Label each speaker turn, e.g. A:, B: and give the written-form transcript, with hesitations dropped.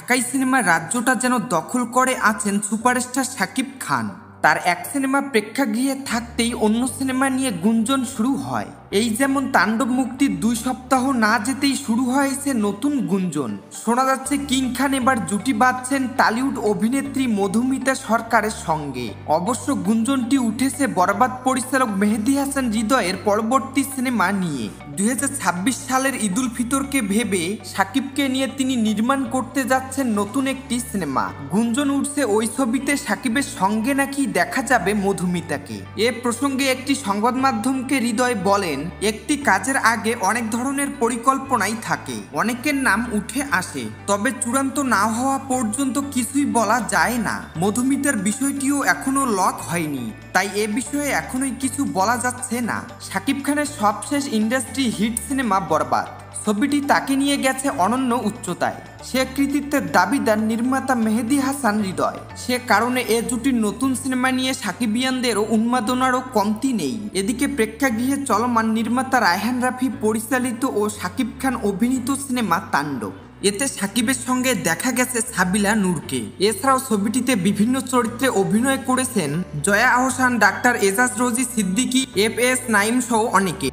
A: ঢাকাই সিনেমার রাজ্যটা যেন দখল করে আছেন সুপারস্টার শাকিব খান। তার এক সিনেমা প্রেক্ষাগৃহে থাকতেই অন্য সিনেমা নিয়ে গুঞ্জন শুরু হয়। এই যেমন তাণ্ডব মুক্তির 2 সপ্তাহ না যেতেই শুরু হয়েছে নতুন গুঞ্জন। শোনা যাচ্ছে কিং খান এবার জুটি বাঁধছেন টলিউড অভিনেত্রী মধুমিতা সরকারের সঙ্গে। অবশ্য গুঞ্জনটি উঠেছে বরবাদ পরিচালক মেহেদী হাসান হৃদয়ের পরবর্তী সিনেমা নিয়ে। 2026 সালের ঈদুল ফিতরকে ভেবে শাকিবকে নিয়ে তিনি নির্মাণ করতে যাচ্ছেন নতুন একটি সিনেমা। গুঞ্জন উঠছে ওই ছবিতে শাকিবের সঙ্গে নাকি দেখা যাবে মধুমিতাকে। এ প্রসঙ্গে একটি সংবাদ মাধ্যমকে হৃদয় বলেন, একটি কাজের আগে অনেক ধরনের পরিকল্পনাই থাকে, অনেকের নাম উঠে আসে, তবে চূড়ান্ত না হওয়া পর্যন্ত কিছুই বলা যায় না। মধুমিতার বিষয়টিও এখনো লক হয়নি, তাই এ বিষয়ে এখনোই কিছু বলা যাচ্ছে না। শাকিব খানের সবশেষ ইন্ডাস্ট্রি হিট সিনেমা বরবাদ, ছবিটি তাকে নিয়ে গেছে অনন্য উচ্চতায়। সে কৃতিত্বের দাবিদার নির্মাতা মেহেদী হাসান হৃদয়। সে কারণে এ জুটির নতুন সিনেমা নিয়ে সাকিবিয়ানদেরও উন্মাদনারও কমতি নেই। এদিকে প্রেক্ষাগৃহে চলমান নির্মাতা রায়হান রাফি পরিচালিত ও শাকিব খান অভিনীত সিনেমা তাণ্ডব, এতে সাকিবের সঙ্গে দেখা গেছে সাবিলা নূরকে। এছাড়াও ছবিটিতে বিভিন্ন চরিত্রে অভিনয় করেছেন জয়া আহসান, ডাক্তার এজাজ রোজি সিদ্দিকী, FS নাঈম সহ অনেকে।